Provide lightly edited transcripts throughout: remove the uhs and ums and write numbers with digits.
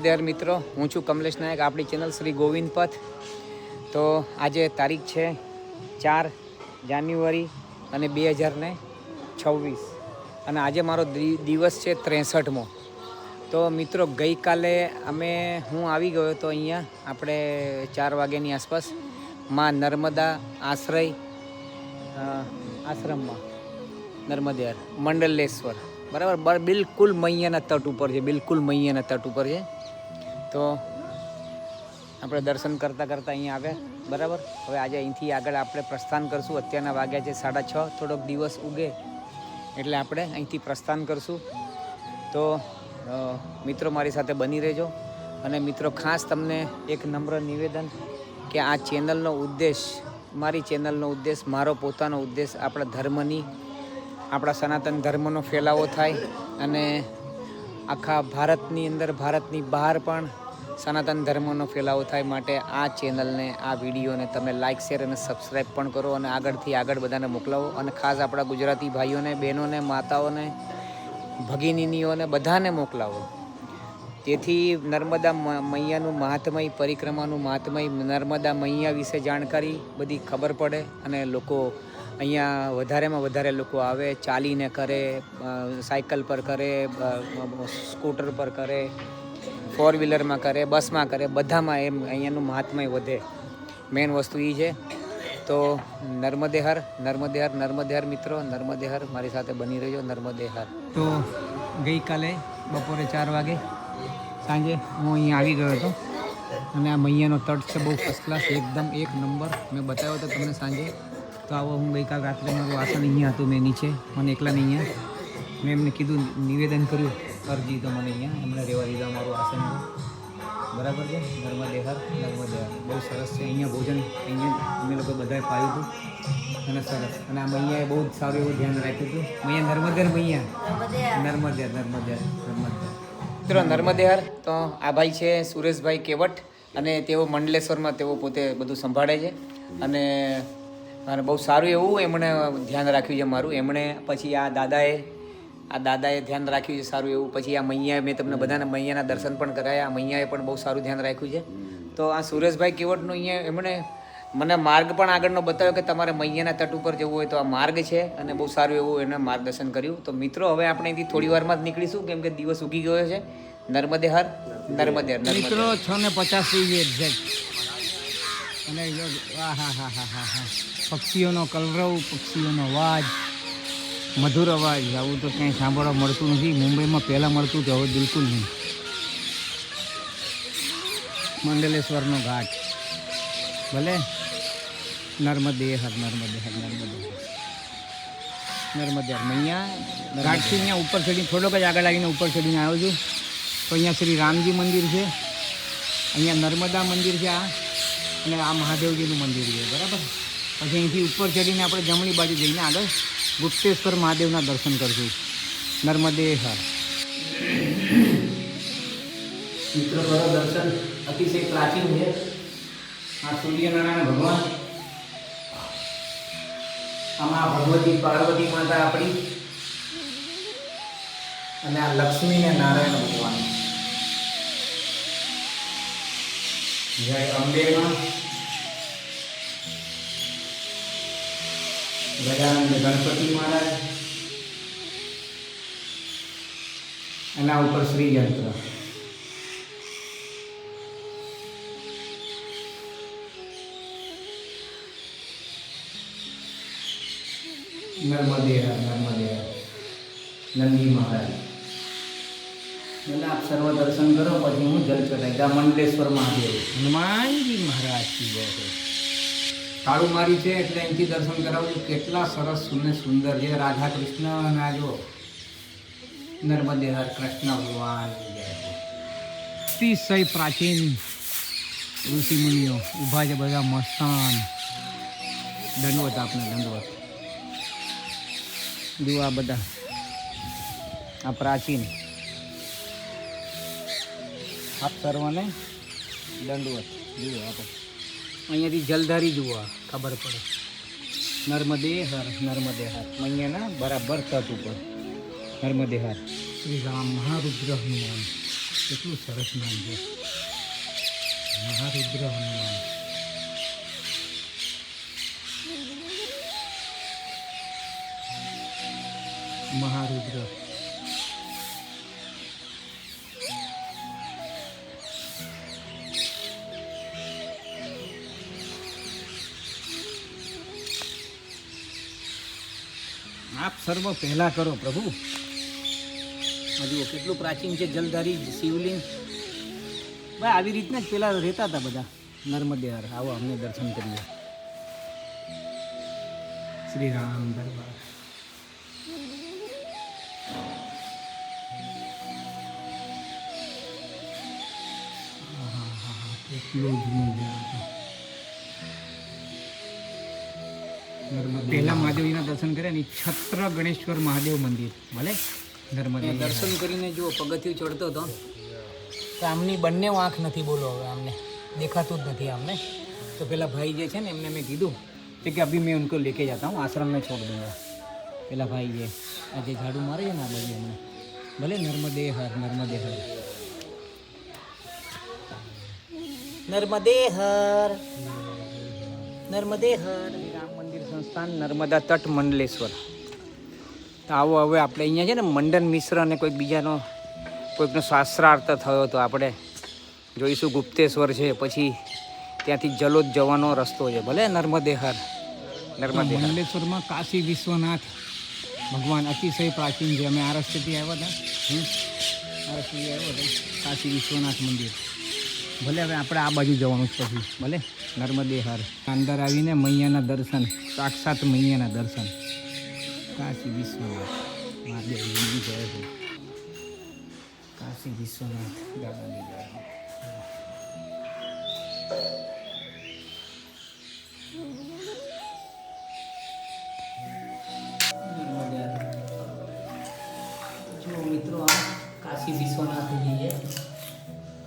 નર્મદે હર મિત્રો, હું છું કમલેશ નાયક, આપણી ચેનલ શ્રી ગોવિંદ પથ. તો આજે તારીખ છે 4 જાન્યુઆરી અને 2026 અને આજે મારો દિવસ છે 63મો. તો મિત્રો ગઈકાલે હું આવી ગયો હતો અહીંયા આપણે 4 વાગ્યાની આસપાસ માં નર્મદા આશ્રમમાં નર્મદે હર મંડલેશ્વર, બરાબર, બિલકુલ મૈયાના તટ ઉપર છે, બિલકુલ મૈયાના તટ ઉપર છે. તો આપણે દર્શન કરતાં અહીંયા આવ્યા, બરાબર. હવે આજે અહીંથી આગળ આપણે પ્રસ્થાન કરશું. અત્યારના વાગ્યા છે 6:30. થોડોક દિવસ ઉગે એટલે આપણે અહીંથી પ્રસ્થાન કરશું. તો મિત્રો મારી સાથે બની રહેજો. અને મિત્રો ખાસ તમને એક નમ્ર નિવેદન કે આ ચેનલનો ઉદ્દેશ, મારી ચેનલનો ઉદ્દેશ, મારો પોતાનો ઉદ્દેશ આપણા સનાતન ધર્મનો ફેલાવો થાય અને આખા ભારતની અંદર, ભારતની બહાર પણ સનાતન ધર્મનો ફેલાવો થાય માટે આ ચેનલને, આ વિડીયોને તમે લાઇક, શેર અને સબસ્ક્રાઈબ પણ કરો અને આગળથી આગળ બધાને મોકલાવો. અને ખાસ આપણા ગુજરાતી ભાઈઓને, બહેનોને, માતાઓને, ભગિનીઓને બધાને મોકલાવો. તેથી નર્મદા મૈયાનું મહાત્મય, પરિક્રમાનું મહાત્મય, નર્મદા મૈયા વિશે જાણકારી બધી ખબર પડે અને લોકો અહીંયા વધારેમાં વધારે લોકો આવે, ચાલીને કરે, સાયકલ પર કરે, સ્કૂટર પર કરે, 4 વ્હીલરમાં કરે, બસમાં કરે, બધામાં એમ અહીંયાનું મહાત્મય વધે. મેઇન વસ્તુ એ છે. તો નર્મદે હર મિત્રો, નર્મદે હર, મારી સાથે બની રહેજો. નર્મદે હર. તો ગઈકાલે બપોરે 4 વાગે સાંજે હું અહીંયા આવી ગયો હતો અને આ મૈયાનો તટ છે, બહુ ફર્સ્ટ ક્લાસ, એકદમ એક નંબર. મેં બતાવ્યો હતો તમને સાંજે. તો આવો, હું ગઈકાલ રાત્રે મારું આસન અહીંયા હતું, મેં નીચે, મને એકલાને અહીંયા મેં એમને કીધું, નિવેદન કર્યું, અરજી તો મને અહીંયા એમણે રહેવા દીધા મારું આસન, બરાબર છે. નર્મદે હર. બહુ સરસ છે. અહીંયા ભોજન અહીંયા અમે લોકો બધાએ પાયું હતું અને સરસ. અને આ મૈયાએ બહુ જ સારું એવું ધ્યાન રાખ્યું હતું. મૈયા નર્મદે મિત્રો નર્મદે હર. તો આ ભાઈ છે સુરેશભાઈ કેવટ અને તેઓ મંડલેશ્વરમાં તેઓ પોતે બધું સંભાળે છે અને બહુ સારું એવું એમણે ધ્યાન રાખ્યું છે મારું. એમણે પછી આ દાદાએ ધ્યાન રાખ્યું છે સારું એવું. પછી આ મૈયાએ, મેં તમને બધાને મૈયાના દર્શન પણ કરાયા. આ મૈયાએ પણ બહુ સારું ધ્યાન રાખ્યું છે. તો આ સુરેશભાઈ કેવટનું અહીંયા એમણે મને માર્ગ પણ આગળનો બતાવ્યો કે તમારે મૈયાના તટ ઉપર જવું હોય તો આ માર્ગ છે અને બહુ સારું એવું એને માર્ગદર્શન કર્યું. તો મિત્રો હવે આપણે અહીંથી થોડી વારમાં જ નીકળીશું કેમ કે દિવસ ઉગી ગયો છે. નર્મદે હર. મિત્રો 6:50 થઈ ગઈ એક્ઝેક્ટ. અને પક્ષીઓનો કલરવ, પક્ષીઓનો અવાજ, મધુર અવાજ, આવું તો ક્યાંય સાંભળવા મળતું નથી. મુંબઈમાં પહેલાં મળતું હતું, હવે બિલકુલ નહીં. મંડલેશ્વરનો ઘાટ, ભલે. નર્મદે હર. મૈયા ઘાટથી અહીંયા ઉપર ચડીને થોડોક જ આગળ આવીને ઉપર ચડીને આવ્યો છું. તો અહીંયા શ્રી રામજી મંદિર છે, અહીંયા નર્મદા મંદિર છે આ, અને આ મહાદેવજીનું મંદિર છે, બરાબર. પછી અહીંથી ઉપર ચડીને આપણે જમણી બાજુ જઈને આગળ ગુપ્તેશ્વર મહાદેવના દર્શન કરશું. નર્મદે હર. મિત્રો કરો દર્શન, અતિશય પ્રાચીન છે. આ સૂર્યનારાયણ ભગવાન, આમાં ભગવતી પાર્વતી માતા આપણી, અને આ લક્ષ્મી ને નારાયણ ભગવાન. જય અંબે માં. ગજાનંદ ગણપતિ મહારાજ, એના ઉપર શ્રી યંત્ર. નર્મદે હર. નંદી મહારાજ. એટલે આપ સર્વ દર્શન કરો પછી હું જલ ચઢાવી. મંડલેશ્વર મહાદેવ, હનુમાનજી મહારાજ કી જય છે. તાળું મારી છે એટલે અહીંથી દર્શન કરાવું. કેટલા સરસ સુંદર છે. રાધા કૃષ્ણ અને આ જો નર્મદે હર, કૃષ્ણ ભગવાન. અતિશય પ્રાચીન ઋષિ મુનિઓ ઊભા છે, બધા મસ્તાન. દંડવત આપને, દંડવત. જુઓ આ બધા, આ પ્રાચીન. આપ સર્વને દંડવત. જુઓ આપણે અહીંયાથી જલધારી જુઓ, ખબર પડે. નર્મદે હર. મૈયાના બરાબર તટ ઉપર. નર્મદે હર. શ્રી રામ મહારુદ્ર હનુમાન. કેટલું સરસ નામ છે, મહારુદ્ર હનુમાન. મહારુદ્ર આપ સર્વ પહેલા કરો પ્રભુ. હજુ કેટલું પ્રાચીન છે જલધારી શિવલિંગ. ભાઈ આવી રીતના જ પેલા રહેતા હતા બધા નર્મદેહર. આવો અમને દર્શન કરીએ. શ્રી રામ દરબાર. કેટલું જૂનું પહેલા મહાદેવજીના દર્શન કર્યા ને છત્ર ગણેશ્વર મહાદેવ મંદિર ભલે નર્મદે. દર્શન કરીને જો પગથિયું ચડતો હતો તો આમની બંને આંખ નથી, બોલો હવે આમને દેખાતું જ નથી આમને. તો પેલા ભાઈ જે છે ને એમને મેં કીધું કે અભી મેં ઉनको લેકે જાતા હું, આશ્રમ में छोड़ दूंगा. પેલા ભાઈ જે આજે ઝાડુ મારે છે ને આ બાજુ એમને, ભલે નર્મદે હર નર્મદે હર નર્મદે હર નર્મદે હર. રામ મંદિર સંસ્થાન નર્મદા તટ મંડલેશ્વર. તો આવો હવે આપણે અહીંયા છે ને મંડન મિશ્ર અને કોઈક બીજાનો કોઈકનો શાસ્ત્રાર્થ થયો તો આપણે જોઈશું. ગુપ્તેશ્વર છે, પછી ત્યાંથી જલોદ જવાનો રસ્તો છે. ભલે નર્મદે હર નર્મદે. મંડલેશ્વરમાં કાશી વિશ્વનાથ ભગવાન અતિશય પ્રાચીન છે. અમે આ રસ્તેથી આવ્યા હતા, આ રસ્તેથી આવ્યો હતો કાશી વિશ્વનાથ મંદિર. ભલે હવે આપણે આ બાજુ જવાનું જ પછી. ભલે નર્મદે હર. અંદર આવીને મૈયાના દર્શન, સાક્ષાત મૈયાના દર્શન. કાશી વિશ્વનાથ મહાદેવ જય છે. કાશી વિશ્વનાથ દાદાની જય. જો મિત્રો આ કાશી વિશ્વનાથજી છે,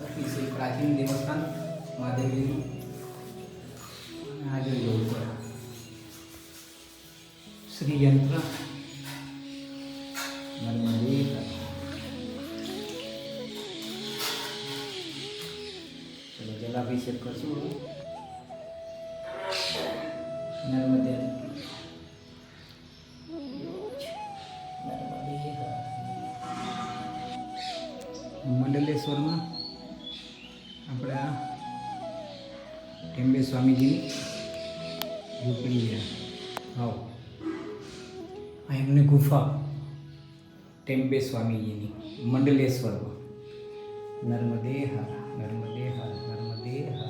અતિશય પ્રાચીન દેવસ્થાન મહાદેવજીનું. આ જોઈ લો ઉપર શ્રી યંત્ર નર્મદે. ચલો જલાભિષેક કરશું નર્મદે. મંડલેશ્વરમાં આપણે આ ટેમ્બે સ્વામીજીની ઝૂંપડી છે. આવો આ એમની ગુફા ટેમ્બે સ્વામીજીની મંડલેશ્વરમાં. નર્મદે હર નર્મદે હર નર્મદે હર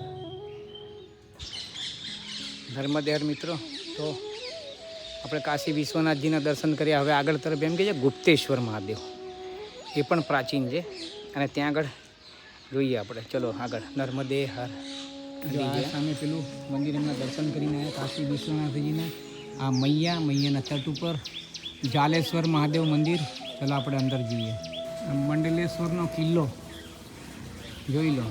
નર્મદે હર. મિત્રો તો આપણે કાશી વિશ્વનાથજીના દર્શન કર્યા. હવે આગળ તરફ એમ કે છે ગુપ્તેશ્વર મહાદેવ, એ પણ પ્રાચીન છે. અને ત્યાં આગળ જોઈએ આપણે. ચલો આગળ નર્મદે હર. સામે પેલું મંદિર એમના દર્શન કરીને આવ્યા કાશી વિશ્વનાથજીને. આ મૈયાના તટ ઉપર જાલેશ્વર મહાદેવ મંદિર. ચલો આપણે અંદર જઈએ. મંડલેશ્વરનો કિલ્લો જોઈ લો.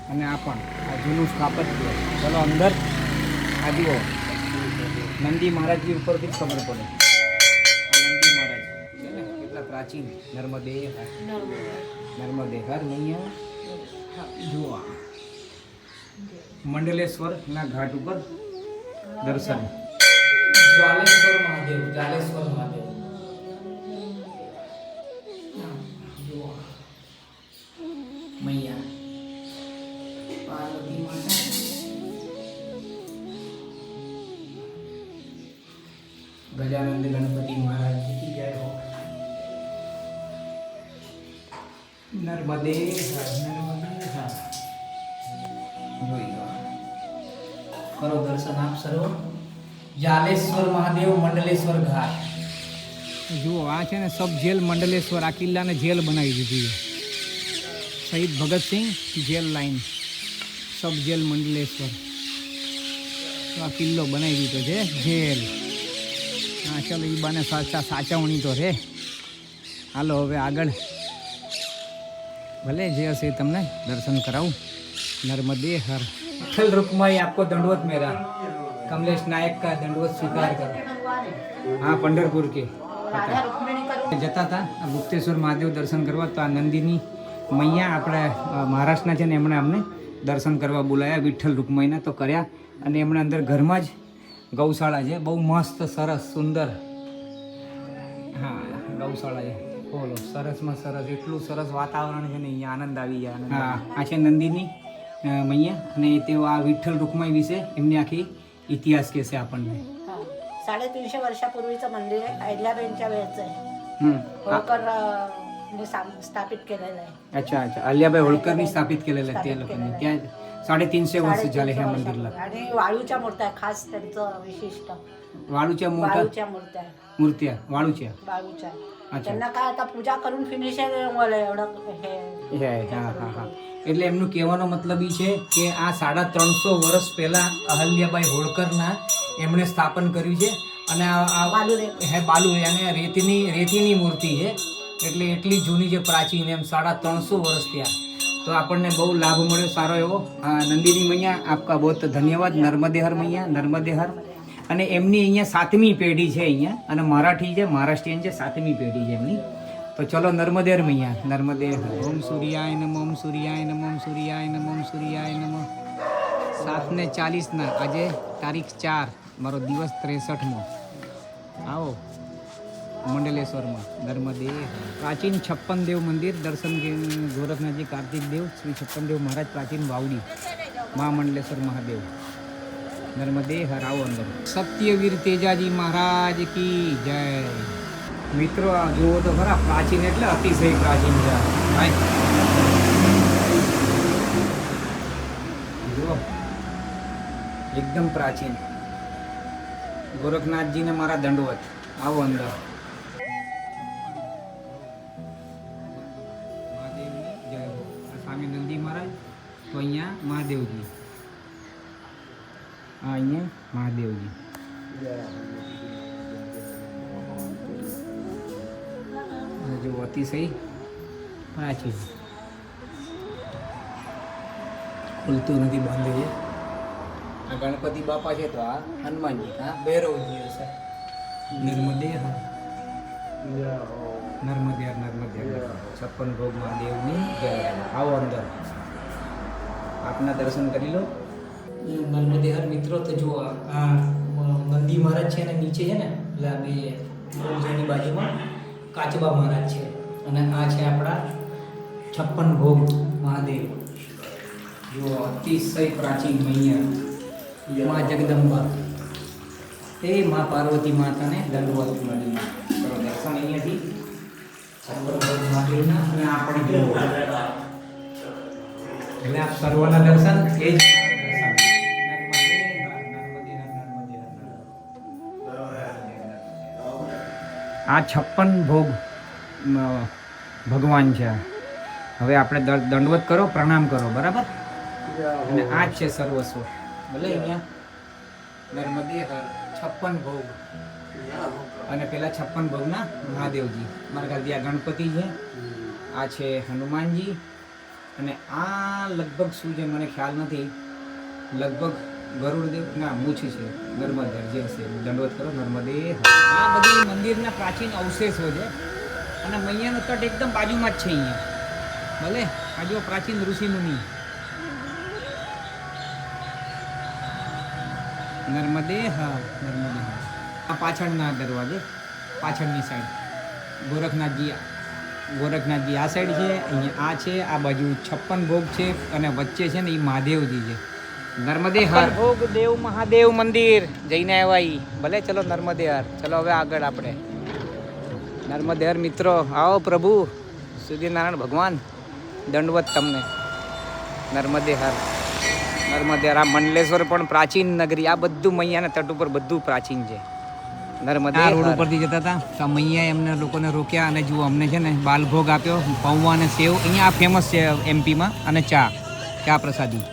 અને આ પણ આ જૂનું સ્થાપત્ય. ચલો અંદર આ જુઓ નંદી મહારાજજી ઉપરથી જ ખબર પડે. નંદી મહારાજ છે ને કેટલા પ્રાચીન. નર્મદે હર નર્મદે હર. અહીંયા જુઓ મંડલેશ્વરના ઘાટ ઉપર દર્શન. જાલેશ્વર મહાદેવ, જાલેશ્વર મહાદેવ. મૈયા પાર્વતી માતા. ગજાનંદ ગણપતિ મહારાજ કી જય હો. નર્મદે હર નર્મદે હર. જોઈ લો, કરો દર્શન આપ સર્વ. જાલેશ્વર મહાદેવ મંડલેશ્વર ઘાટ. જુઓ આ છે ને સબ જેલ મંડલેશ્વર. આ કિલ્લાને જેલ બનાવી દીધી છે. શહીદ Bhagat Singh jail line sub jail Mandleshwar. તો આ કિલ્લો બનાવી દીધો છે જેલ. હા ચાલો એ બાને સાચવણી તો રે. હાલો હવે આગળ ભલે જે હશે તમને દર્શન કરાવું. नर्मदे हर. अखिल रुक्माई आपको दंडवत मेरा. कमलेश नायक का दंडवत स्वीकार करो. हाँ पंढरपुर के जता था गुप्तेश्वर महादेव दर्शन करवा. तो आ नंदिनी મૈયા આપણે મહારાષ્ટ્રના છે ને એમણે અમને દર્શન કરવા બોલાયા વિઠ્ઠલ રૂકમાઈના, તો કર્યા. અને એમણે અંદર ઘરમાં જ ગૌશાળા છે, બહુ મસ્ત સરસ સુંદર. હા ગૌશાળા છે, બોલો સરસમાં સરસ, એટલું સરસ વાતાવરણ છે ને અહીંયા આનંદ આવી જાય. હા આ છે નંદીની મૈયા, અને તેઓ આ વિઠ્ઠલ રૂકમાઈ વિશે એમની આખી इतिहास कसे आपण 350 वर्षापूर्वीचं मंदिर आहे. अहिल्याबाईंच्या वेळचं आहे. होळकर स्थापित केलेलं आहे. अच्छा अच्छा, अहिल्याबाई होळकरनी स्थापित केलेलं आहे ते लोकांनी. त्या 350 वर्ष झाले ह्या मंदिरला. आणि वाळूच्या मूर्त्या खास त्यांचं विशिष्ट. वाळूच्या मूर्त्या मूर्त्या वाळूच्या. त्यांना काय आता पूजा करून फिनिश एवढं हे હા હા હા. એટલે એમનું કહેવાનો મતલબ એ છે કે આ 350 વર્ષ પહેલા અહલ્યાબાઈ હોળકરના એમણે સ્થાપન કર્યું છે. અને આ બાલુ અને રેતીની મૂર્તિ છે, એટલે એટલી જૂની છે, પ્રાચીન, એમ 350 વર્ષ થયા. તો આપણને બહુ લાભ મળ્યો સારો એવો. નંદિની મૈયા આપકા બહુ ધન્યવાદ. નર્મદે હર મૈયા, નર્મદે હર. અને એમની અહીંયા 7મી પેઢી છે અહીંયા, અને મરાઠી છે, મહારાષ્ટ્રીયન છે, 7મી પેઢી છે એમની. તો ચલો નર્મદે હર મૈયા, નર્મદે હર. ઓમ સૂર્યાય નમઃ, ઓમ સૂર્યાય નમઃ, ઓમ સૂર્યાય નમઃ, ઓમ સૂર્યાય નમઃ. 7:40 આજે તારીખ 4, મારો દિવસ 63મો. આવો મંડલેશ્વરમાં નર્મદે. પ્રાચીન 56 દેવ મંદિર દર્શન ગોરખનાથજી કાર્તિક દેવ શ્રી 56 દેવ મહારાજ પ્રાચીન વાવડી મહામંડલેશ્વર મહાદેવ નર્મદે હર. આવો અંદર. સત્યવીર તેજાજી મહારાજ કી જય. મિત્રો આ જુઓ તો ખરા, પ્રાચીન એટલે અતિશય પ્રાચીન છે ભાઈ. જુઓ એકદમ પ્રાચીન. ગોરખનાથજીને મારા દંડવત. આવો અંદર. મહાદેવની જય હો. સ્વામી નંદી મહારાજ, તો અહીંયા મહાદેવજી, અહીંયા મહાદેવજી. જો અતિશય પ્રાચીન. ખુલતું નથી, બાંધે છે. આ ગણપતિ બાપા છે, તો આ હનુમાનજી, હા ભૈરવજી હશે. નર્મદે હા, નર્મદે નર્મદે. 56 ભોગ મહાદેવની જય. આવો અંદર, આપના દર્શન કરી લો. નર્મદે હર મિત્રો. તો જુઓ આ નંદી મહારાજ છે, અને નીચે છે ને એટલે આ બે જેની બાજુમાં કાચબા મહારાજ છે, અને આ છે આપણા 56 ભોગ મહાદેવ. જો અતિશય પ્રાચીન મૈયા મા જગદંબા, એ મા પાર્વતી માતાને દંડવત મળીને કરો દર્શન અહીંયાથી 56 ભોગ મહાદેવના. અને આપણે જો એટલે આપ સર્વના દર્શન એ જ આ 56 ભોગ ભગવાન છે. હવે આપણે દંડવત કરો, પ્રણામ કરો, બરાબર. અને આ જ છે સર્વસ્વ. ભલે અહીંયા નર્મદે હર 56 ભોગ, અને પેલા 56 ભોગના મહાદેવજી. મારા ખ્યાલથી આ ગણપતિ છે, આ છે હનુમાનજી, અને આ લગભગ શું છે મને ખ્યાલ નથી, લગભગ ગરુડદેવ ના મૂછ છે, નર્મદે જે હશે. દંડવત કરો નર્મદે. આ બધી મંદિરના પ્રાચીન અવશેષો છે, અને મૈયાનો તટ એકદમ બાજુમાં જ છે અહીંયા. ભલે આ જો પ્રાચીન ઋષિમુનિ. નર્મદે હા, નર્મદે હા. આ પાછળના દરવાજે, પાછળની સાઈડ ગોરખનાથજી આ સાઈડ છે. અહીંયા આ છે, આ બાજુ 56 ભોગ છે, અને વચ્ચે છે ને એ મહાદેવજી છે. નર્મદે હર ભોગ દેવ મહાદેવ મંદિર જઈને આવ્યા. ભલે ચલો નર્મદે હર. ચલો હવે આગળ આપણે નર્મદે હર મિત્રો. આવો પ્રભુ સૂર્યનારાયણ ભગવાન દંડવત તમને. નર્મદે હર, નર્મદે હર. આ મંડલેશ્વર પણ પ્રાચીન નગરી. આ બધું મૈયાના તટ ઉપર બધું પ્રાચીન છે. નર્મદે રોડ ઉપરથી જતા હતા તો મૈયાએ એમને લોકોને રોક્યા, અને જુઓ અમને છે ને બાલભોગ આપ્યો, પૌવા અને સેવ. અહીંયા આ ફેમસ છે એમપીમાં. અને ચા પ્રસાદી.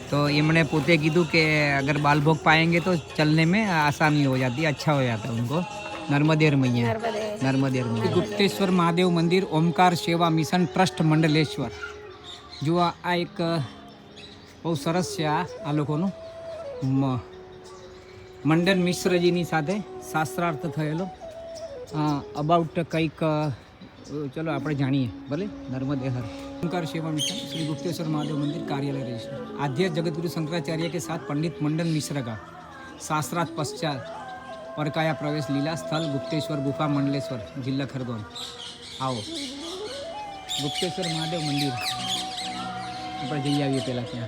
तो इन्होंने पोते कीधु कि अगर बाल भोग पाएंगे तो चलने में आसानी हो जाती है, अच्छा हो जाता है उनको. नर्मदेर मैया, नर्मदेर मैया. गुप्तेश्वर महादेव मंदिर ओमकार सेवा मिशन ट्रस्ट मंडलेश्वर. जो आ एक बहुत सरस है आ लोकोનું મંડન મિશ્રજીની સાથે શાસ્ત્રાર્થ થયેલો અબાઉટ કંઈક. ચલો આપણે જાણીએ. ભલે નર્મદે હર. ओंकार सेवा मिशन श्री गुप्तेश्वर महादेव मंदिर कार्यालय रजिस्टर आद्य जगतगुरु शंकराचार्य के साथ पंडित मंडन मिश्र का शास्त्रार्थ पश्चात परकाया प्रवेश लीला स्थल गुप्तेश्वर गुफा मंडलेश्वर जिला खरगोन। आओ गुप्तेश्वर महादेव मंदिर આપણે જઈ આવીએ પહેલાં ત્યાં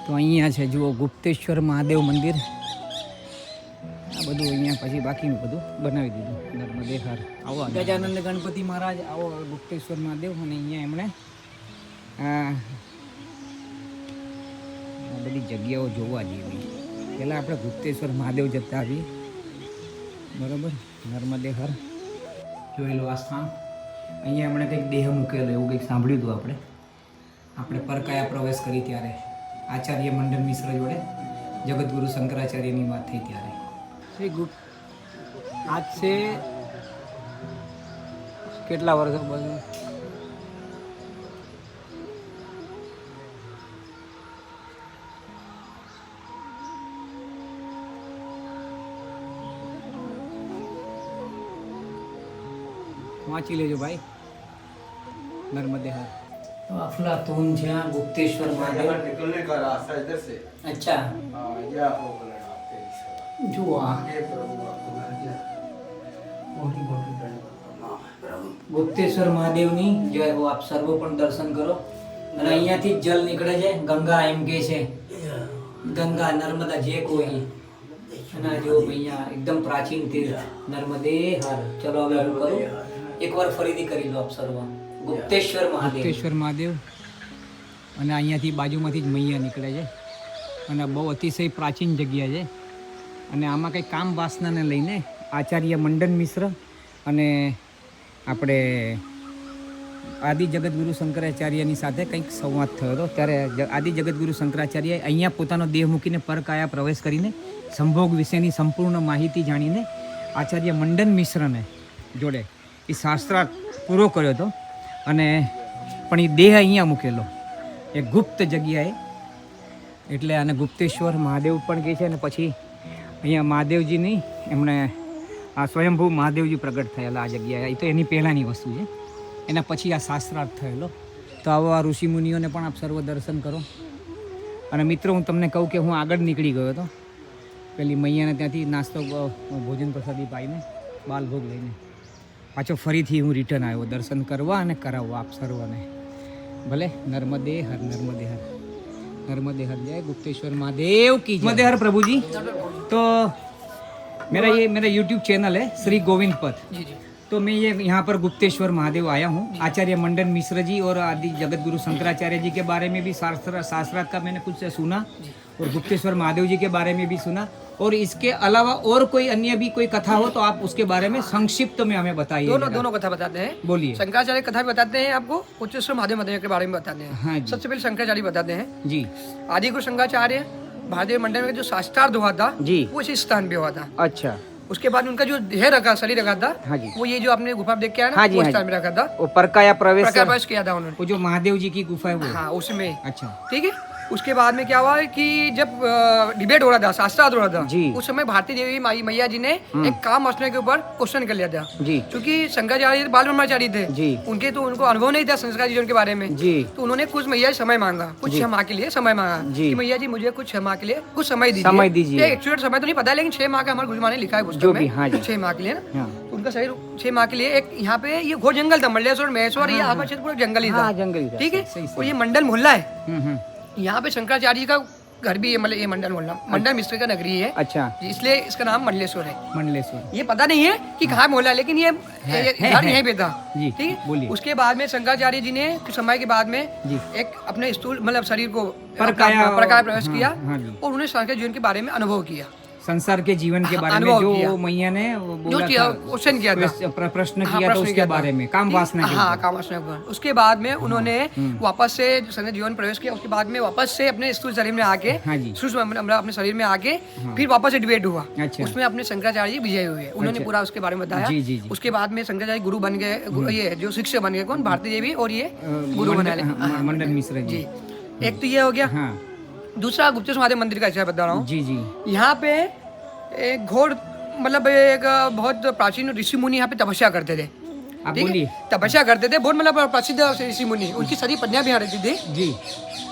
તો અહીંયા છે જુઓ ગુપ્તેશ્વર મહાદેવ મંદિર આ બધું અહીંયા પછી બાકીનું બધું બનાવી દીધું નર્મદે હર આવો ગજાનંદ ગણપતિ મહારાજ આવો ગુપ્તેશ્વર મહાદેવ અને અહીંયા એમણે આ બધી જગ્યાઓ જોવા જેવી પહેલાં આપણે ગુપ્તેશ્વર મહાદેવ જતા આવીએ બરાબર નર્મદે હર જોયેલું આ સ્થાન અહીંયા એમણે કંઈક દેહ મૂકેલો એવું કંઈક સાંભળ્યું હતું આપણે પરકાયા પ્રવેશ કરી ત્યારે આચાર્ય મંડન મિશ્ર જોડે જગતગુરુ શંકરાચાર્યની વાત થઈ ત્યારે શ્રી ગુપ્ત આજ છે કેટલા વર્ષો બધું વાંચી લેજો ભાઈ नर्मदे हर तो अफलातून છે આ गुप्तेश्वर महादेव निकलने का रास्ता इधर से। अच्छा ये आपको बनाते हैं जो आ ये प्रभु आपको मोटी मोटी प्रभु गुप्तेश्वर महादेवની જય હો આપ સર્વો પણ દર્શન કરો અને અહીંયાથી જ જલ નીકળે છે ગંગા એમ કે છે ગંગા નર્મદા જે કોઈ અને જો અહીંયા એકદમ પ્રાચીન તીર્થ નર્મદે હર ચલો હવે હું કરું એકવાર ફરીથી કરી લો આપ સર્વ ગુપ્તેશ્વર મહાદેવ અને અહીંયાથી બાજુમાંથી જ મૈયા નીકળે છે અને બહુ અતિશય પ્રાચીન જગ્યા છે અને આમાં કંઈ કામ વાસનાને લઈને આચાર્ય મંડન મિશ્ર અને આપણે આદિ જગતગુરુ શંકરાચાર્યની સાથે કંઈક સંવાદ થયો હતો ત્યારે આદિ જગતગુરુ શંકરાચાર્યએ અહીંયા પોતાનો દેહ મૂકીને પરકાયા પ્રવેશ કરીને સંભોગ વિશેની સંપૂર્ણ માહિતી જાણીને આચાર્ય મંડન મિશ્રને જોડે એ શાસ્ત્રાર્થ પૂરો કર્યો હતો અને પણ એ દેહ અહીંયા મૂકેલો એ ગુપ્ત જગ્યાએ એટલે આને ગુપ્તેશ્વર મહાદેવ પણ કહે છે અને પછી અહીંયા મહાદેવજીની એમણે આ સ્વયંભૂ મહાદેવજી પ્રગટ થયેલા આ જગ્યાએ એ તો એની પહેલાંની વસ્તુ છે એના પછી આ શાસ્ત્રાર્થ થયેલો તો આવો આ ઋષિમુનિઓને પણ આપ સર્વ દર્શન કરો અને મિત્રો હું તમને કહું કે હું આગળ નીકળી ગયો હતો પેલી મૈયાને ત્યાંથી નાસ્તો ભોજન પ્રસાદી પાઈને બાલભોગ લઈને પાછો ફરીથી હું રિટર્ન આવ્યો દર્શન કરવા અને કરાવવા આપ સર્વને ભલે नर्मदे हर नर्मदे हर जय गुप्तेश्वर महादेव की नर्मदे हर प्रभु जी। तो मेरा YouTube चैनल है श्री गोविंद पथ तो मैं ये यहाँ पर गुप्तेश्वर महादेव आया हूँ आचार्य मंडन मिश्र जी और आदि जगतगुरु शंकराचार्य जी के बारे में भी शास्त्रार्थ का मैंने कुछ सुना और गुप्तेश्वर महादेव जी के बारे में भी सुना और इसके अलावा और कोई अन्य भी कोई कथा हो तो आप उसके बारे में संक्षिप्त में हमें बताइए। दोनों कथा बताते हैं। बोलिए। शंकराचार्य कथा भी बताते हैं आपको, गुप्तेश्वर महादेव मंदिर के बारे में बताते हैं। हाँ जी। सबसे पहले शंकराचार्य बताते हैं जी। आदि गुरु शंकराचार्य महादेव मंदिर में जो शास्त्रार्थ हुआ था जी वो इसी स्थान पे हुआ था। अच्छा। उसके बाद उनका जो देह रखा शरीर रखा था हाँ जी। वो ये जो आपने गुफा देख के आया ना हाँ जी, वो हाँ स्थान जी। में रखा था वो परकाया प्रवेश किया था उन्होंने वो जो महादेव जी की गुफा है वो। हाँ उसमें। अच्छा ठीक है। उसके बाद में क्या हुआ कि जब डिबेट हो रहा था शास्त्रार्थ हो रहा था जी। उस समय भारती देवी मैया जी ने एक काम वासना के ऊपर क्वेश्चन कर लिया था जी। क्योंकि शंकराचार्य बाल ब्रह्मचारी थे जी। उनके तो उनको अनुभव नहीं था संस्कार जीवन के बारे में जी। तो उन्होंने कुछ मैया समय मांगा कुछ जी। क्षमा के लिए समय मांगा जी। कि मैया जी मुझे कुछ क्षमा के लिए कुछ समय समय दीजिए। एक्चुअल समय तो नहीं पता लेकिन 6 माह का हमारे गुरुजी ने लिखा है जो पुस्तक भी, में हाँ जी। 6 माह के लिए ना हाँ। उनका शरीर 6 माह के लिए एक यहाँ पे ये घोर जंगल था मंडलेश्वर महेश्वर ये आसपास क्षेत्र पूरा जंगल ही था हाँ, जंगल ही था। ठीक है। सही, सही। और ये मंडल मोहल्ला है यहाँ पे शंकराचार्य जी का घर भी है मतलब ये मंडल मोहल्ला मंडल मिश्र का नगरी है। अच्छा। इसलिए इसका नाम मंडलेश्वर है। मंडलेश्वर ये पता नहीं है कि कहाँ मोहल्ला है लेकिन ये घर यहीं पे था। जी, ठीक है। बोलिए। उसके बाद में शंकराचार्य जी ने कुछ समय के बाद में जी। एक अपने स्थूल मतलब शरीर को परकाया प्रवेश किया हाँ जी। और उन्होंने संसार के जीवन के बारे में अनुभव किया संसार के जीवन के बारे में अनुभव जो किया। मैया ने जो बोला था क्वेश्चन किया था प्रश्न हाँ, किया था प्रश्न उसके किया था। बारे में काम वासना के हाँ ऊपर। काम वासना के ऊपर। उसके बाद में उन्होंने वापस से संसार जीवन प्रवेश किया उसके बाद में वापस से अपने स्थूल शरीर में आके हाँ जी। सूक्ष्म अपने शरीर में आके फिर वापस से डिबेट हुआ। अच्छा। उसमें अपने शंकराचार्य जी विजय हुए उन्होंने अच्छा। पूरा उसके बारे में बताया। जी, जी, जी। उसके बाद में शंकराचार्य गुरु बन गए ये जो शिक्षक बन गए कौन भारती देवी और ये गुरु बना मंडन मिश्र जी। एक तो ये हो गया। हाँ दूसरा गुप्तेश्वर महादेव मंदिर का बता रहा हूँ। जी जी। यहाँ पे एक घोर मतलब एक बहुत प्राचीन ऋषि मुनि यहाँ पे तपस्या करते थे। आप ठीक बोलिए। है, तपस्या करते थे, बहुत मतलब प्रसिद्ध ऋषि मुनि, उनकी सारी पत्नियां भी यहाँ रहती थी। जी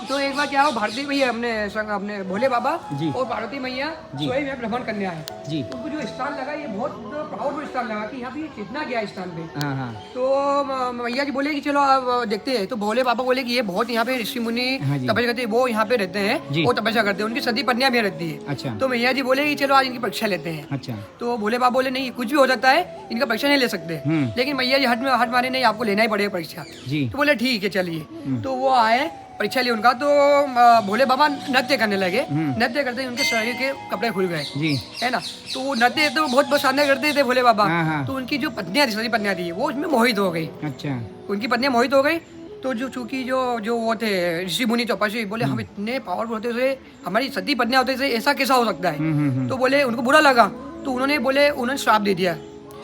तो एक बार क्या हुआ, भारती भैया अपने भोले बाबा जी। और पार्वती मैया जी। स्वयं यहाँ भ्रमण करने आए। जी उनको जो स्थान लगा, ये बहुत पावरफुल स्थान लगा कि यहाँ पे चेतना गया इस स्थान पे। हाँ हाँ तो मैया जी बोले कि चलो आप देखते हैं। तो भोले बाबा बोले कि ये बहुत यहाँ पे ऋषि मुनि हाँ जी। तपस्या करते हैं, वो यहाँ पे रहते जी। हैं, वो तपस्या करते हैं, उनकी सती पत्नियां भी रहती है। अच्छा तो मैया जी बोले कि चलो आज इनकी परीक्षा लेते हैं। अच्छा तो भोले बाबा बोले नहीं, कुछ भी हो सकता है, इनका परीक्षा नहीं ले सकते। लेकिन मैया जी हट मारे, नहीं आपको लेना ही पड़ेगा परीक्षा। जी तो बोले ठीक है चलिए। तो वो आए, परीक्षा ली उनका। तो भोले बाबा नृत्य करने लगे। नृत्य करते ही उनके शरीर के कपड़े खुल गए, जी है ना। तो वो नृत्य तो बहुत शानदार करते थे भोले बाबा। हाँ, हाँ। तो उनकी जो पत्नियां थी, सारी पत्नियां थी, वो उसमें मोहित हो गई। अच्छा उनकी पत्नियां मोहित हो गई। तो जो चूंकि जो वो थे ऋषि मुनि तपस्वी, बोले हम इतने पावरफुल होते थे, हमारी सती पत्नियां होते थे, ऐसा कैसा हो सकता है। तो बोले उनको बुरा लगा। तो उन्होंने श्राप दे दिया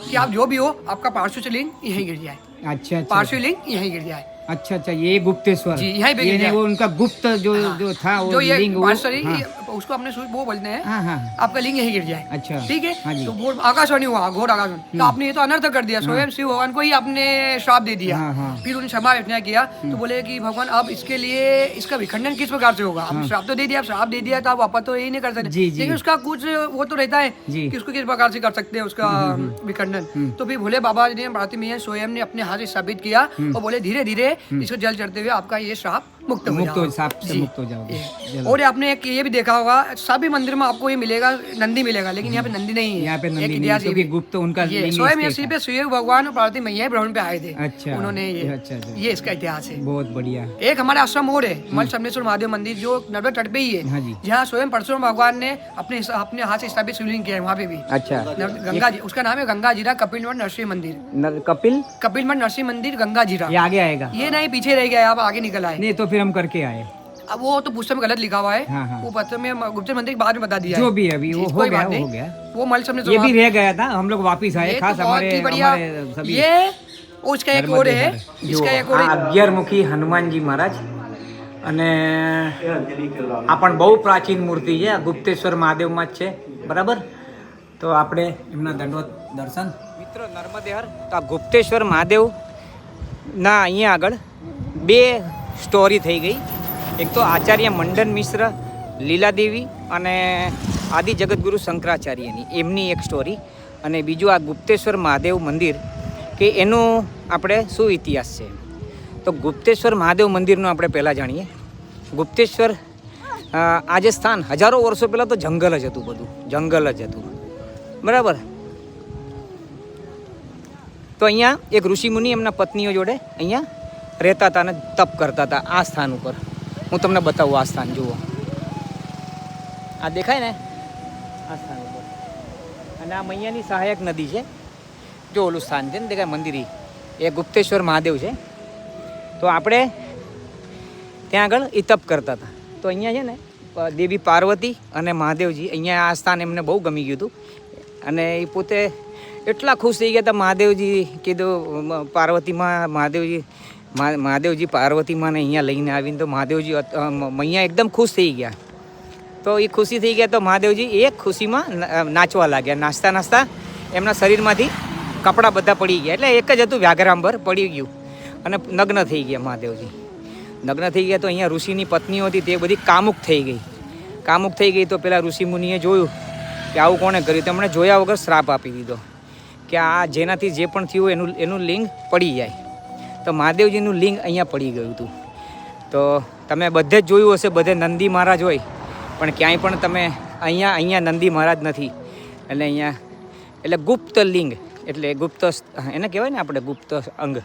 कि आप जो भी हो, आपका पार्श्व लिंग यहीं गिर जाए, अच्छा अच्छा पार्श्व लिंग यहीं गिर जाए। अच्छा अच्छा ये गुप्तेश्वर जी, यहाँ पे ये गिर नहीं, जाए। वो उनका गुप्त जो था वो जो ये लिंग वो पार्श्व हाँ, उसको अपने वो बोलते हैं, हाँ हाँ आपका लिंग यहीं गिर जाए। अच्छा ठीक है। हाँ जी तो वो आकाशवाणी हुआ, घोर आकाशवाणी। तो आपने ये तो अनर्थ कर दिया, स्वयं शिव भगवान को ही आपने श्राप दे दिया। हाँ, हाँ। फिर उन्होंने क्षमा याचना किया। तो बोले कि भगवान अब इसके लिए इसका विखंडन किस प्रकार से होगा। अब श्राप तो दे दिया, अब श्राप दे दिया तो आप वापस तो यही नहीं कर सकते। जी, जी। लेकिन उसका कुछ वो तो रहता है जी। कि उसको किस प्रकार से कर सकते हैं उसका विखंडन। तो फिर भोले बाबा ने, भारती मैया स्वयं ने अपने हाथ से स्थापित किया और बोले धीरे धीरे इसको जल चढ़ते हुए आपका ये श्राप मुक्त हो मुक्त हो, जाएगा। साप से जी। मुक्त हो जाओगे। ये। चलो। और आपने एक ये भी देखा होगा, सभी मंदिर में आपको ये मिलेगा, नंदी मिलेगा, लेकिन यहाँ पे नंदी नहीं है। यहाँ पे नंदी एक नहीं, इतिहास क्योंकि ये भी। गुप्त उनका ये लिंग स्वयं इसके इसी था। पे शिव भगवान और पार्वती मैया भ्रमण पे आए थे। अच्छा। उन्होंने ये अच्छा, अच्छा। ये इसका इतिहास है। बहुत बढ़िया एक हमारा आश्रम और है, मल शमनेश्वर महादेव मंदिर, जो नर्मदा तट पे ही हाँ है, जी। जहाँ स्वयं परशुराम भगवान ने अपने हाथ से स्थापित शिवलिंग किया है, वहाँ पे भी। अच्छा गंगा जी, उसका नाम है गंगा जीरा कपिल मठ नरसिंह मंदिर। कपिल मठ नरसिंह मंदिर गंगा जीरा। ये आगे आएगा ये नहीं, पीछे रह गया, आप आगे निकल आए। नहीं तो फिर हम करके आए अब वो तो पुस्तक में गलत लिखा हुआ है। हाँ, हाँ। वो पत्र में गुप्त मंदिर के बाद में बता दिया जो है। भी है अभी वो जी, हो कोई गया बात वो नहीं। हो गया वो मल सबने ये भी रह गया था, हम लोग वापिस आए ये खास तो बहुत ही बढ़िया। हमारे सभी ये उसका एक और है, इसका एक और है। 11 હનુમાનજી મહારાજ અને આ પણ બહુ પ્રાચીન મૂર્તિ છે, આ ગુપ્તેશ્વર મહાદેવમાં જ છે, બરાબર. તો આપણે એમના દંડવત દર્શન. મિત્રો નર્મદે હર તો આ ગુપ્તેશ્વર મહાદેવના અહીંયા આગળ બે સ્ટોરી થઈ ગઈ. એક તો આચાર્ય મંડન મિશ્ર લીલાદેવી અને આદિ જગતગુરુ શંકરાચાર્યની એમની એક સ્ટોરી, અને બીજું આ ગુપ્તેશ્વર મહાદેવ મંદિર કે એનું આપણે શું ઇતિહાસ છે. તો ગુપ્તેશ્વર મહાદેવ મંદિરનું આપણે પહેલાં જાણીએ. ગુપ્તેશ્વર આ જે સ્થાન હજારો વર્ષો પહેલાં તો જંગલ જ હતું, બધું જંગલ જ હતું, બરાબર. તો અહીંયા એક ઋષિમુનિ એમના પત્નીઓ જોડે અહીંયા રહેતા હતા અને તપ કરતા હતા આ સ્થાન ઉપર. હું તમને બતાવું આ સ્થાન જુઓ, આ દેખાય ને આ સ્થાન ઉપર. અને આ મૈયાની સહાયક નદી છે, જો ઓલું સ્થાન છે ને દેખાય મંદિર, એ ગુપ્તેશ્વર મહાદેવ છે. તો આપણે ત્યાં આગળ એ તપ કરતા હતા. તો અહીંયા છે ને દેવી પાર્વતી અને મહાદેવજી, અહીંયા આ સ્થાન એમને બહુ ગમી ગયું હતું અને એ પોતે એટલા ખુશ થઈ ગયા હતા. મહાદેવજી કીધું પાર્વતીમાં મહાદેવજી પાર્વતીમાંને અહીંયા લઈને આવીને તો મહાદેવજી મૈયા એકદમ ખુશ થઈ ગયા. તો એ ખુશી થઈ ગયા તો મહાદેવજી એ ખુશીમાં નાચવા લાગ્યા. નાચતા નાચતા એમના શરીરમાંથી કપડાં બધા પડી ગયા, એટલે એક જ હતું વ્યાઘરાંબર પડી ગયું અને નગ્ન થઈ ગયા મહાદેવજી. નગ્ન થઈ ગયા તો અહીંયા ઋષિની પત્નીઓ હતી તે બધી કામુક થઈ ગઈ. કામુક થઈ ગઈ તો પેલા ઋષિ મુનિએ જોયું કે આવું કોણે કર્યું. તેમણે જોયા વગર શ્રાપ આપી દીધો કે આ જેનાથી જે પણ થયું એનું લિંગ પડી જાય. તો મહાદેવજીનું લિંગ અહીંયા પડી ગયું હતું. તો તમે બધે જ જોયું હશે, બધે નંદી મહારાજ હોય, પણ ક્યાંય પણ તમે અહીંયા નંદી મહારાજ નથી. એટલે અહીંયા એટલે ગુપ્ત લિંગ, એટલે ગુપ્ત એને કહેવાય ને આપણે ગુપ્ત અંગ,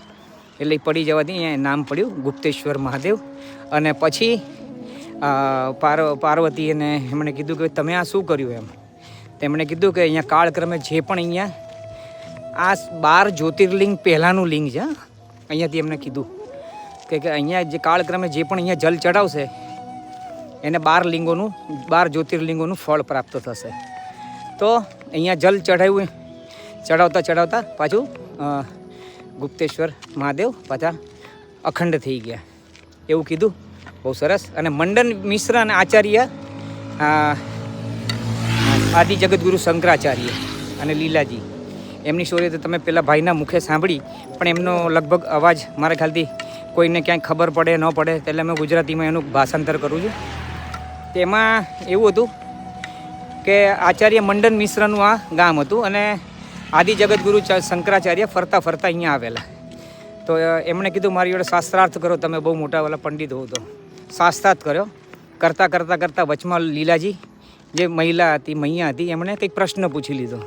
એટલે પડી જવાથી અહીંયા નામ પડ્યું ગુપ્તેશ્વર મહાદેવ. અને પછી પાર્વતી અને એમણે કીધું કે તમે આ શું કર્યું એમ. તેમણે કીધું કે અહીંયા કાળક્રમે જે પણ અહીંયા આ 12 જ્યોતિર્લિંગ પહેલાંનું લિંગ છે. અહીંયાથી એમને કીધું કે અહીંયા જે કાળક્રમે જે પણ અહીંયા જલ ચડાવશે એને 12 જ્યોતિર્લિંગોનું ફળ પ્રાપ્ત થશે. તો અહીંયા જલ ચડાવતા પાછું ગુપ્તેશ્વર મહાદેવ પાછા અખંડ થઈ ગયા એવું કીધું. બહુ સરસ. અને મંડન મિશ્ર અને આચાર્ય આદિ જગતગુરુ શંકરાચાર્ય અને લીલાજી એમની સ્ટોરી તો તમે પેલા ભાઈના મુખે સાંભળી, પણ એમનો લગભગ અવાજ મારા ખ્યાલથી કોઈને ક્યાંય ખબર પડે ન પડે એટલે મેં ગુજરાતીમાં એનું ભાષાંતર કરું છું. તેમાં એવું હતું કે આચાર્ય મંડન મિશ્રનું આ ગામ હતું અને આદિ જગતગુરુ શંકરાચાર્ય ફરતા ફરતા અહીંયા આવેલા. તો એમણે કીધું મારી જોડે શાસ્ત્રાર્થ કરો, તમે બહુ મોટા વાલા પંડિત હો. તો શાસ્ત્રાર્થ કર્યો. કરતાં વચમાં લીલાજી જે મહિલા હતી, મૈયા હતી, એમણે કંઈક પ્રશ્ન પૂછી લીધો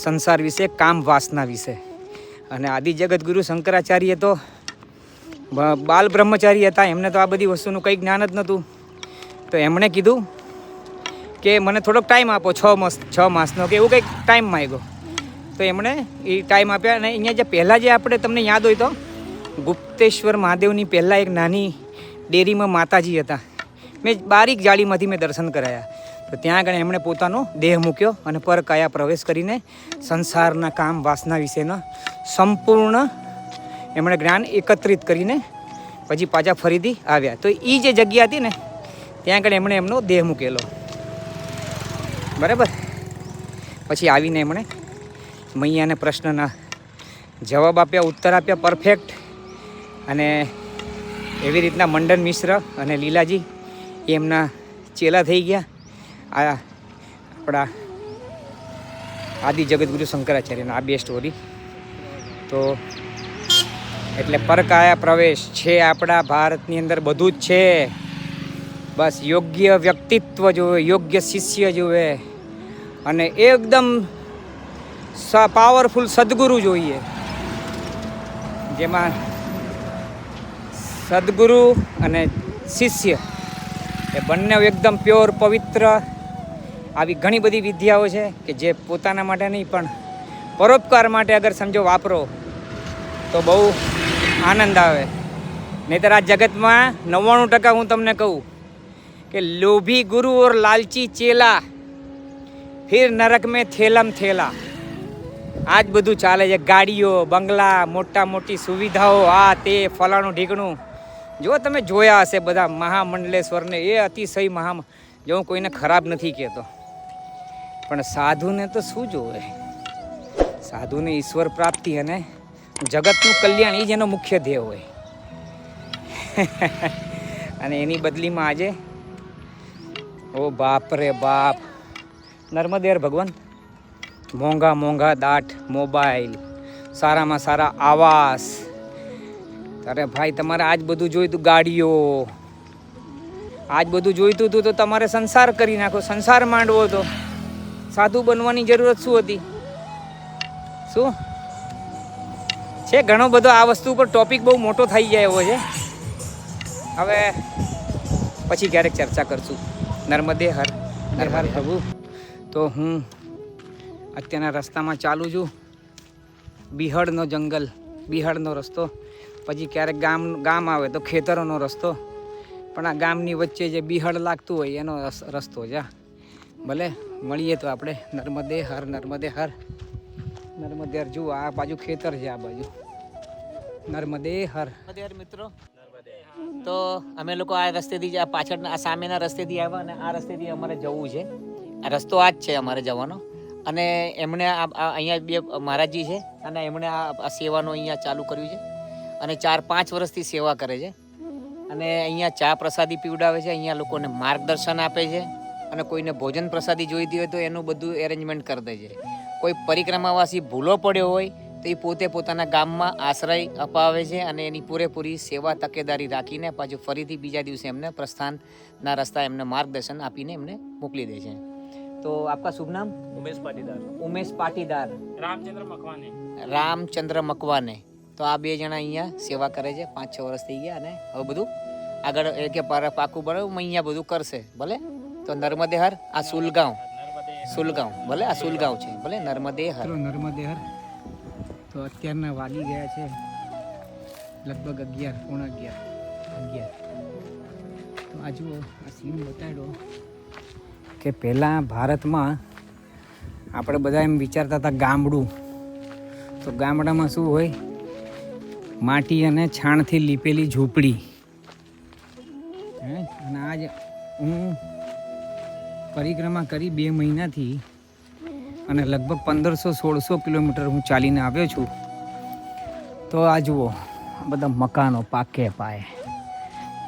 સંસાર વિશે, કામ વાસના વિશે. અને આદિ જગતગુરુ શંકરાચાર્ય તો બાલ બ્રહ્મચારી હતા, એમને તો આ બધી વસ્તુનું કંઈ જ્ઞાન જ નહોતું. તો એમણે કીધું કે મને થોડોક ટાઈમ આપો, 6 માસનો કે એવું કંઈક ટાઈમ માંગ્યો. તો એમણે એ ટાઈમ આપ્યા. અને અહીંયા જે પહેલાં જે આપણે તમને યાદ હોય તો ગુપ્તેશ્વર મહાદેવની પહેલાં એક નાની ડેરીમાં માતાજી હતા. મેં બારીક જાળીમાંથી મેં દર્શન કરાયા. તો ત્યાં આગળ એમણે પોતાનો દેહ મૂક્યો અને પરકાયા પ્રવેશ કરીને સંસારના કામ વાસના વિશેના સંપૂર્ણ એમણે જ્ઞાન એકત્રિત કરીને પછી પાછા ફરીથી આવ્યા. તો એ જે જગ્યા હતી ને ત્યાં આગળ એમણે એમનો દેહ મૂકેલો, બરાબર. પછી આવીને એમણે મૈયાને પ્રશ્નના જવાબ આપ્યા, ઉત્તર આપ્યા પરફેક્ટ. અને એવી રીતના મંડન મિશ્ર અને લીલાજી એમના ચેલા થઈ ગયા. આ આપણા આદિ જગતગુરુ શંકરાચાર્યના આ બે સ્ટોરી. તો એટલે પરકાયા પ્રવેશ છે આપણા ભારતની અંદર, બધું જ છે. બસ યોગ્ય વ્યક્તિત્વ જોવે, યોગ્ય શિષ્ય જોવે અને એકદમ પાવરફુલ સદગુરુ જોઈએ, જેમાં સદગુરુ અને શિષ્ય એ બંને એકદમ પ્યોર પવિત્ર. આવી ઘણી બધી વિદ્યાઓ છે કે જે પોતાના માટે નહીં પણ પરોપકાર માટે અગર સમજો વાપરો તો બહુ આનંદ આવે. નહીંતર આ જગતમાં 99% હું તમને કહું કે લોભી ગુરુ ઓર લાલચી ચેલા, ફિર નરક મેં થેલમ થેલા. આ જ બધું ચાલે છે. ગાડીઓ, બંગલા, મોટી સુવિધાઓ, આ તે ફલાણું ઢીકણું. જો તમે જોયા હશે બધા મહામંડલેશ્વરને, એ અતિશય જો હું કોઈને ખરાબ નથી કહેતો, પણ સાધુને તો શું જોવે? સાધુને ઈશ્વર પ્રાપ્તિ અને જગતનું કલ્યાણ એ જ એનો મુખ્ય ધ્યેય હોય. અને એની બદલીમાં આજે ઓ બાપ રે બાપ, નર્મદેર ભગવાન, મોંઘા દાટ મોબાઈલ, સારામાં સારા આવાસ. અરે ભાઈ, તમારે આજ બધું જોઈતું, ગાડીઓ, આજ બધું જોઈતું હતું તો તમારે સંસાર કરી નાખો, સંસાર માંડવો હતો. સાધુ બનવાની જરૂરત શું હતી? શું છે? ઘણો બધો આ વસ્તુ ઉપર ટોપિક બહુ મોટો થઈ જાય એવો છે. હવે પછી ક્યારેક ચર્ચા કરશું. નર્મદે હર પ્રભુ. તો હું અત્યારના રસ્તામાં ચાલું છું, બિહડનો જંગલ, બિહડનો રસ્તો. પછી ક્યારેક ગામ આવે તો ખેતરોનો રસ્તો, પણ આ ગામની વચ્ચે જે બિહડ લાગતું હોય એનો રસ્તો છે. ભલે મળીએ તો આપણે. નર્મદે હર, નર્મદે હર, નર્મદે હર. જુઓ આ બાજુ ખેતર છે, આ બાજુ નર્મદે હર. નર્મદે હર મિત્રો. તો અમે લોકો આ રસ્તેથી, આ પાછળના આ સામેના રસ્તેથી આવ્યા અને આ રસ્તેથી અમારે જવું છે. આ રસ્તો આ જ છે અમારે જવાનો. અને એમણે અહીંયા બે મહારાજજી છે અને એમણે આ સેવાનું અહીંયા ચાલુ કર્યું છે અને 4-5 વર્ષથી સેવા કરે છે. અને અહીંયા ચા પ્રસાદી પીવડાવે છે, અહીંયા લોકોને માર્ગદર્શન આપે છે અને કોઈને ભોજન પ્રસાદી જોઈતી હોય તો એનું બધું એરેન્જમેન્ટ કરી દે છે. કોઈ પરિક્રમાવાસી ભૂલો પડ્યો હોય તો એ પોતે પોતાના ગામમાં આશ્રય અપાવે છે અને એની પૂરેપૂરી સેવા તકેદારી રાખીને પાછું ફરીથી બીજા દિવસે એમને પ્રસ્થાનના રસ્તા એમને માર્ગદર્શન આપીને એમને મોકલી દે છે. तो आपका शुभ नाम? उमेश पाटीदार. रामचंद्र मकवाने. तो આ બે જણા અહીંયા સેવા કરે છે. 5-6 વર્ષ થઈ ગયા અને હવે બધું આગળ એ કે પાકું બરાબર અહીંયા બધું કરશે. ભલે. તો નર્મદે હર, આ સુલગાંવ, ભલે આ સુલગાંવ છે. ભલે નર્મદે હર. તો અત્યારના વાગી ગયા છે લગભગ 11:11. તો આ જુઓ, આ સીન બતાડ્યો કે પહેલાં ભારતમાં આપણે બધા એમ વિચારતા હતા ગામડું, તો ગામડામાં શું હોય? માટી અને છાણથી લીપેલી ઝૂંપડી. અને આજ હું પરિક્રમા કરી 2 મહિનાથી અને લગભગ 1500-1600 કિલોમીટર હું ચાલીને આવ્યો છું. તો આ જુઓ બધા મકાનો પાકે પાયે,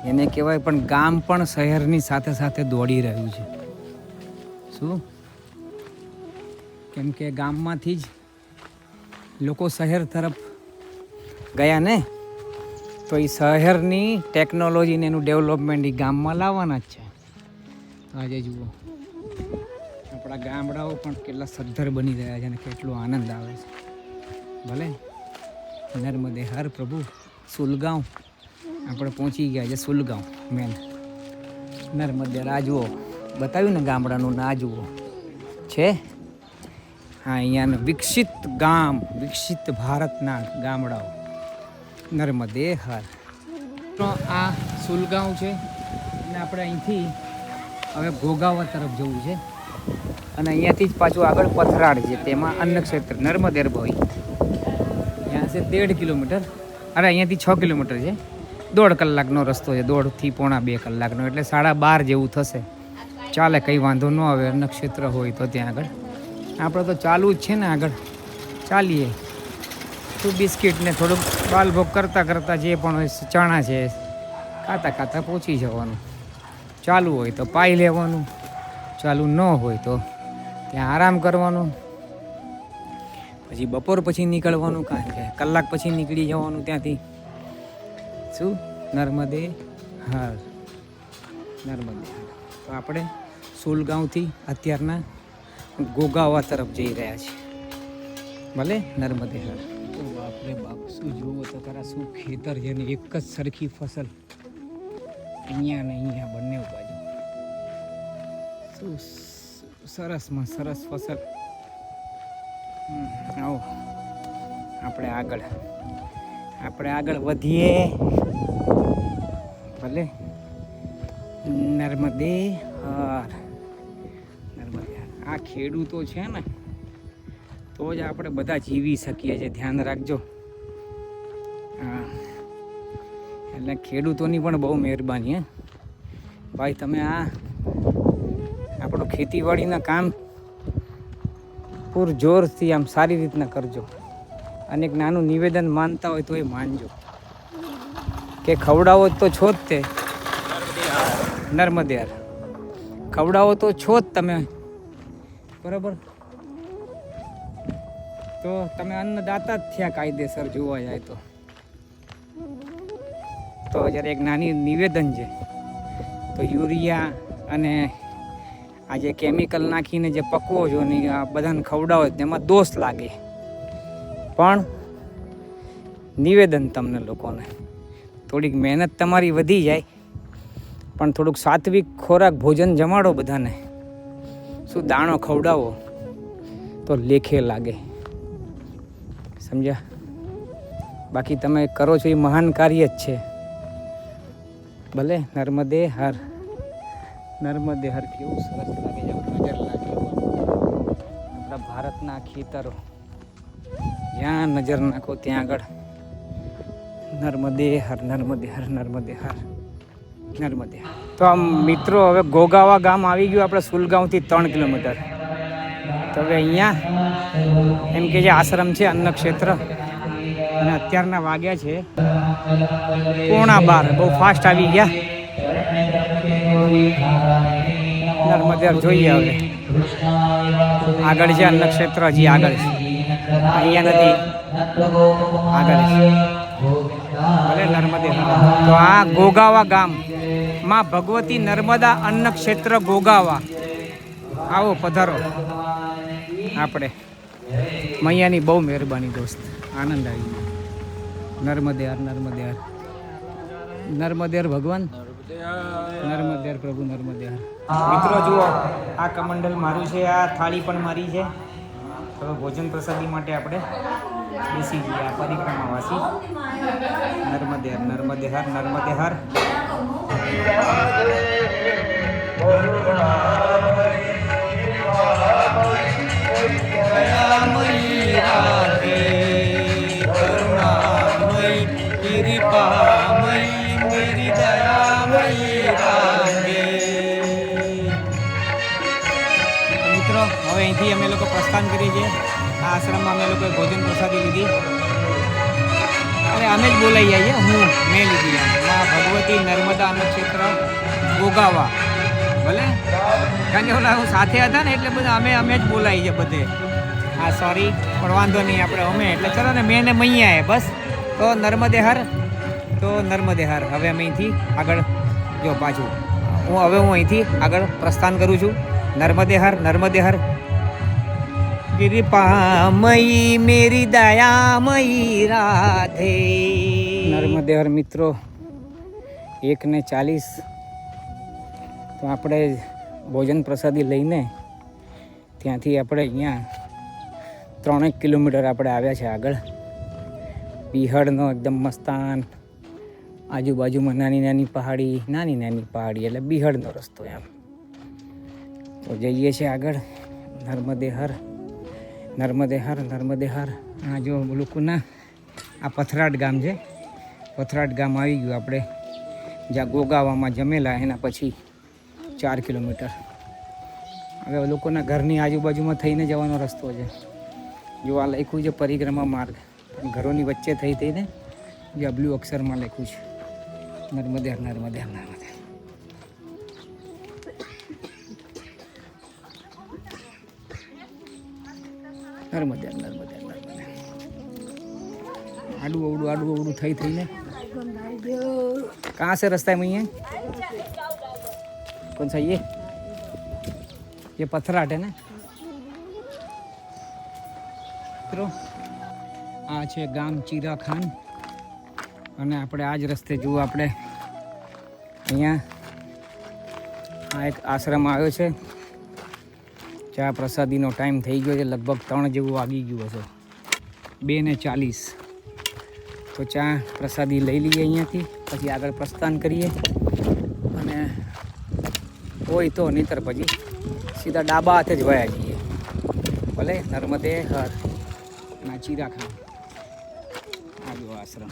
એને કહેવાય. પણ ગામ પણ શહેરની સાથે સાથે દોડી રહ્યું છે. શું? કેમ કે ગામમાંથી જ લોકો શહેર તરફ ગયા ને, તો એ શહેરની ટેકનોલોજીને એનું ડેવલપમેન્ટ એ ગામમાં લાવવાના જ છે. આજે જુઓ આપણા ગામડાઓ પણ કેટલા સદ્ધર બની રહ્યા છે અને કેટલો આનંદ આવે છે. ભલે નર્મદે હર પ્રભુ. સુલગાંવ આપણે પહોંચી ગયા છે. સુલગાંવ મેન નર્મદે. આ જુઓ બતાવ્યું ને ગામડાનું, ના જુઓ છે. હા, અહીંયાનું વિકસિત ગામ, વિકસિત ભારતના ગામડાઓ નર્મદે હર. તો આ સુલગાંવ છે અને આપણે અહીંથી હવે ગોગાવા તરફ જવું છે. અને અહીંયાથી જ પાછું આગળ પથરાડ છે, તેમાં અન્નક્ષેત્ર નર્મદેર ભોઈ. ત્યાં છે 1.5 કિલોમીટર. અરે અહીંયાથી 6 કિલોમીટર છે. 1.5 કલાકનો રસ્તો છે, 1.5 થી પોણા 2 કલાકનો, એટલે 12.5 જેવું થશે. ચાલે, કંઈ વાંધો ન આવે. અન્નક્ષેત્ર હોય તો ત્યાં આગળ આપણે તો ચાલુ જ છે ને, આગળ ચાલીએ. તો બિસ્કિટ ને થોડુંક બાલભોગ કરતાં કરતાં જે પણ હોય, ચણા છે, ખાતા ખાતા પહોંચી જવાનું. ચાલુ હોય તો પાઈ લેવાનું, ચાલુ ન હોય તો ત્યાં આરામ કરવાનું. પછી બપોર પછી નીકળવાનું, કારણ કે કલાક પછી નીકળી જવાનું ત્યાંથી. શું? નર્મદે હર, નર્મદે હર. તો આપણે સુલગાંવથી અત્યારના ગોગાવા તરફ જઈ રહ્યા છીએ. ભલે નર્મદે હર. તો બાપરે બાપ, શું જુઓ તો ખરા, શું ખેતર છે ને એક જ સરખી ફસલ અહીંયા ને અહીંયા બંને બાજુ. શું સરસમાં સરસ ફસલ. આવો આપણે આગળ વધીએ. ભલે નર્મદે હર, નર્મદે હર. આ ખેડૂતો છે ને, તો જ આપણે બધા જીવી શકીએ છીએ. ધ્યાન રાખજો. હા, એટલે ખેડૂતોની પણ બહુ મહેરબાની. હે ભાઈ, તમે આ આપણું ખેતીવાડીના કામ પૂરજોરથી આમ સારી રીતના કરજો. અને એક નાનું નિવેદન માનતા હોય તો એ માનજો કે ખવડાવો તો છો જ તે નર્મદે હર. ખવડાવો તો છો જ તમે, બરાબર? તો તમે અન્નદાતા જ થયા કાયદેસર જોવા જાય તો. જ્યારે એક નાની નિવેદન છે, તો યુરિયા અને આ જે કેમિકલ નાખીને જે પકવો છો ને આ બધાને ખવડાવો તેમાં દોષ લાગે. પણ નિવેદન તમને લોકોને, થોડીક મહેનત તમારી વધી જાય, પણ થોડુંક સાત્વિક ખોરાક ભોજન જમાડો બધાને. શું દાણો ખવડાવો તો લેખે લાગે. સમજ્યા? બાકી તમે કરો છો એ મહાન કાર્ય જ છે. ભલે નર્મદે હર, નર્મદે હર. કેવું સરસ લાગે છે, નજર લાગે આપણા ભારતના ખેતરો. જ્યાં નજર નાખો ત્યાં આગળ નર્મદે હર, નર્મદે હર, નર્મદે હર, નર્મદે હર. તો આમ મિત્રો, હવે ગોગાવા ગામ આવી ગયું આપણે સુલગાંવથી 3 કિલોમીટર. તો હવે અહીંયા એમ કે જે આશ્રમ છે અન્નક્ષેત્ર, અને અત્યારના વાગ્યા છે 11:15. બહુ ફાસ્ટ આવી ગયા. નર્મદે જોઈએ હવે આગળ છે અન્નક્ષેત્ર, હજી આગળ છે, અહીંયા નથી, આગળ છે. ભલે નર્મદે. તો આ ગોગાવા ગામ માં ભગવતી નર્મદા અન્નક્ષેત્ર ગોગાવા. આવો, પધારો. આપણે મૈયાની બહુ મહેરબાની દોસ્ત, આનંદ આવી ગયો. નર્મદે હર, નર્મદે હર, નર્મદે હર ભગવાન, નર્મદે હર પ્રભુ, નર્મદે હર. મિત્રો જુઓ, આ કમંડલ મારું છે, આ થાળી પણ મારી છે. હવે ભોજન પ્રસાદી માટે આપણે બેસી જઈએ. આ પરિક્રમાવાસી. નર્મદે હર, નર્મદે હર, નર્મદે હર. મિત્રો, હવે અહીંથી અમે લોકો પ્રસ્થાન કરીએ છીએ. આ આશ્રમમાં અમે લોકોએ ભોજન પ્રસાદી લીધી. અરે અમે જ બોલાઈ આવીએ, મેં લીધી. માં ભગવતી નર્મદા અન્ન ક્ષેત્ર ગોગાવા, ભલે કારણ કે ઓલા સાથે હતા ને એટલે બધા અમે જ બોલાવી છે બધે. હા સોરી, પણ વાંધો નહીં, આપણે અમે એટલે ચલો ને, મેં ને મૈયા બસ. તો નર્મદે હર, તો નર્મદે હર. હવે અમે અહીંથી આગળ જો પાછું હું અહીંથી આગળ પ્રસ્થાન કરું છું. નર્મદે હર, નર્મદે હર. કૃપામયી મેરી દયામયી રાધે. નર્મદે હર મિત્રો, 1:40. તો આપણે ભોજન પ્રસાદી લઈને ત્યાંથી આપણે અહીંયા 3 કિલોમીટર આપણે આવ્યા છે આગળ. બિહડનો એકદમ મસ્તાન, આજુબાજુમાં નાની નાની પહાડી એટલે બિહડનો રસ્તો એમ. તો જઈએ છીએ આગળ. નર્મદે હર, નર્મદે હર, નર્મદે હર. આ જો લોકોના આ પથરાટ ગામ છે. પથરાટ ગામ આવી ગયું આપણે, જ્યાં ગોગાવામાં જમેલા એના પછી 4 કિલોમીટર. હવે લોકોના ઘરની આજુબાજુમાં થઈને જવાનો રસ્તો છે. જો આ લખ્યું છે પરિક્રમા માર્ગ, ઘરોની વચ્ચે થઈને જે બ્લુ અક્ષરમાં લખ્યું છે નર્મદે હર, નર્મદે હર, નર્મદે. નર્મદે, નર્મદે, નર્મદે. આડું અવડું થઈને कहाँ से रास्ता है भैया? कौन सा ये पत्थराट है ना મિત્રો? આ છે ગામ ચીરાખાન. અને આપણે આ જ રસ્તે જુઓ, આપણે અહીંયા આ એક આશ્રમ આવ્યો છે. ચા પ્રસાદીનો ટાઈમ થઈ ગયો છે, લગભગ 3 જેવું વાગી ગયું હશે, 2:40. તો ચા પ્રસાદી લઈ લઈએ અહીંયાથી, પછી આગળ પ્રસ્થાન કરીએ. અને હોય તો નહીતર પછી સીધા ડાબા હાથે જ વયા જઈએ. ભલે નર્મદે હર ના ચીરાખાન. આ જો આશ્રમ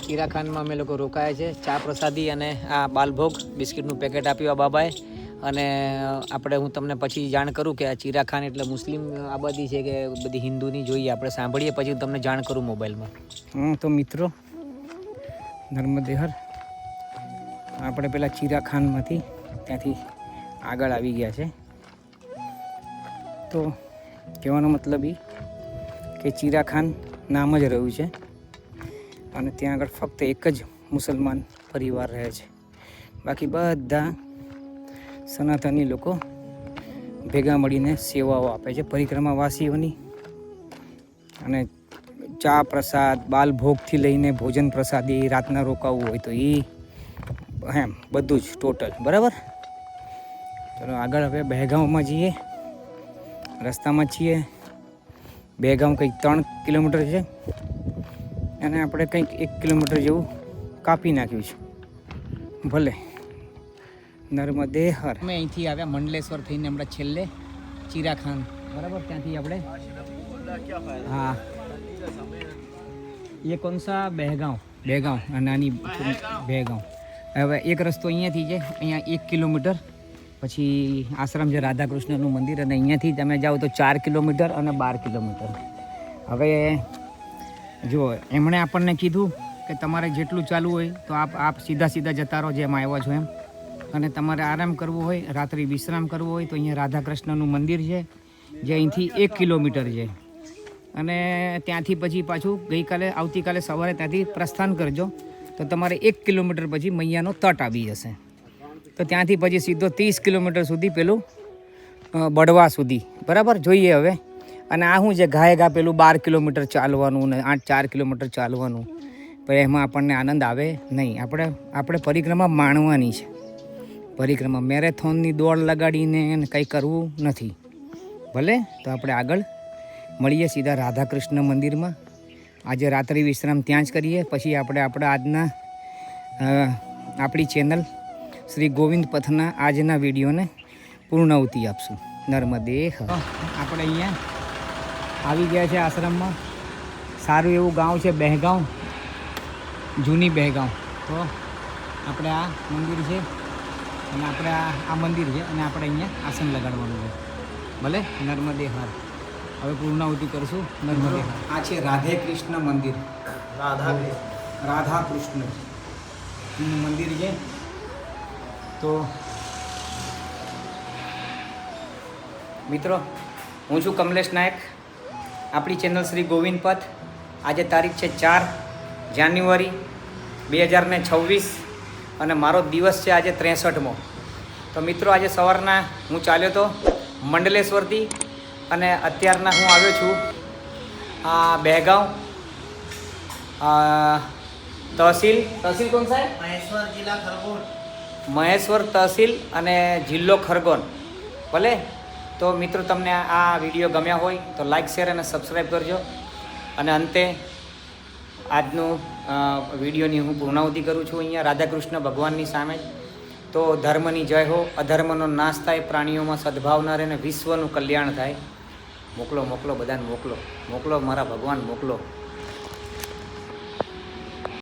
ચીરાખાનમાં અમે લોકો રોકાયા છે. ચા પ્રસાદી અને આ બાલભોગ બિસ્કિટનું પેકેટ આપ્યું આ બાબાએ. અને આપણે હું તમને પછી જાણ કરું કે આ ચીરાખાન એટલે મુસ્લિમ આબાદી છે કે બધી હિન્દુની, જોઈએ આપણે સાંભળીએ, પછી હું તમને જાણ કરું મોબાઈલમાં. તો મિત્રો નર્મદે હર આપણે પેલા ચીરાખાનમાંથી ત્યાંથી આગળ આવી ગયા છે. તો કહેવાનો મતલબ એ કે ચીરાખાન નામ જ રહ્યું છે અને ત્યાં આગળ ફક્ત એક જ મુસલમાન પરિવાર રહે છે. બાકી બધા સનાતની લોકો ભેગા મળીને સેવાઓ આપે છે પરિક્રમાવાસીઓની. અને ચા પ્રસાદ, બાલભોગથી લઈને ભોજન પ્રસાદી, રાતના રોકાવું હોય તો એ એમ બધું જ ટોટલ. બરાબર, ચલો આગળ હવે બહેગાંવમાં જઈએ. રસ્તામાં છીએ. બહેગાંવ કંઈક 3 કિલોમીટર છે અને આપણે કંઈક 1 કિલોમીટર જેવું કાપી નાખ્યું છે. ભલે નર્મદે હર. અમે અહીંથી આવ્યા મંડલેશ્વર થઈને હમણાં છેલ્લે ચીરાખાન. બરાબર, ત્યાંથી આપણે હા એ કોણ સા બહેગાંવ નાની બહેગાંવ. હવે એક રસ્તો અહીંયાથી છે, અહીંયા 1 કિલોમીટર પછી આશ્રમ છે રાધાકૃષ્ણનું મંદિર, અને અહીંયાથી તમે જાઓ તો 4 કિલોમીટર અને 12 કિલોમીટર. હવે જો એમણે આપણને કીધું કે તમારે જેટલું ચાલવું હોય તો આપ સીધા જતા રહો જેમ આવ્યા છો એમ. અને તમારે આરામ કરવો હોય, રાત્રિ વિશ્રામ કરવો હોય તો અહીંયા રાધાકૃષ્ણનું મંદિર છે જે અહીંથી 1 કિલોમીટર છે. અને ત્યાંથી પછી પાછું આવતીકાલે સવારે ત્યાંથી પ્રસ્થાન કરજો તો તમારે 1 કિલોમીટર પછી મૈયાનો તટ આવી જશે. તો ત્યાંથી પછી સીધો 30 કિલોમીટર સુધી પેલું બળવા સુધી. બરાબર, જોઈએ હવે. અને આ શું છે, ઘા પેલું 12 કિલોમીટર ચાલવાનું ને 4 કિલોમીટર ચાલવાનું, પણ એમાં આપણને આનંદ આવે નહીં. આપણે પરિક્રમા માણવાની છે. પરિક્રમા મેરેથોનની દોડ લગાડીને કંઈ કરવું નથી. ભલે, તો આપણે આગળ મળીએ સીધા રાધાકૃષ્ણ મંદિરમાં. આજે રાત્રિ વિશ્રામ ત્યાં જ કરીએ, પછી આપણે આપણી ચેનલ શ્રી ગોવિંદ પથના આજના વિડીયોને પૂર્ણાહુતિ આપશું. નર્મદે હર. આપણે અહીંયા આવી ગયા છે આશ્રમમાં. સારું એવું ગાંવ છે બહેગાંવ, જૂની બહેગાંવ. તો આપણે આ મંદિર છે અને આપણે આ મંદિર છે અને આપણે અહીંયા આસન લગાડવાનું છે. ભલે નર્મદે હાર. હવે પૂર્ણાહુતિ કરશું નર્મદે હાર. આ છે રાધે કૃષ્ણ મંદિર, રાધા કૃષ્ણ નું મંદિર છે. તો મિત્રો, હું છું કમલેશ નાયક, આપણી ચેનલ શ્રી ગોવિંદ પથ. આજે તારીખ છે 4 જાન્યુઆરી 2026 અને મારો દિવસ છે આજે 63મો. તો મિત્રો, આજે સવારના હું ચાલ્યો હતો મંડલેશ્વરથી અને અત્યારના હું આવ્યો છું આ બેગાંવ તહસીલ કોણ સાહેબ? મહેશ્વર જિલ્લા ખરગોન. મહેશ્વર તહસીલ અને જિલ્લો ખરગોન. ભલે. તો મિત્રો, તમને આ વિડીયો ગમ્યા હોય તો લાઈક, શેર અને સબસ્ક્રાઈબ કરજો. અને અંતે આજનું વિડીયોની હું પૂર્ણાહુતિ કરું છું અહીંયા રાધાકૃષ્ણ ભગવાનની સામે જ. તો ધર્મની જય હો, અધર્મનો નાશ થાય, પ્રાણીઓમાં સદભાવ ન રહે અને વિશ્વનું કલ્યાણ થાય. મોકલો બધાને મોકલો મારા ભગવાન મોકલો.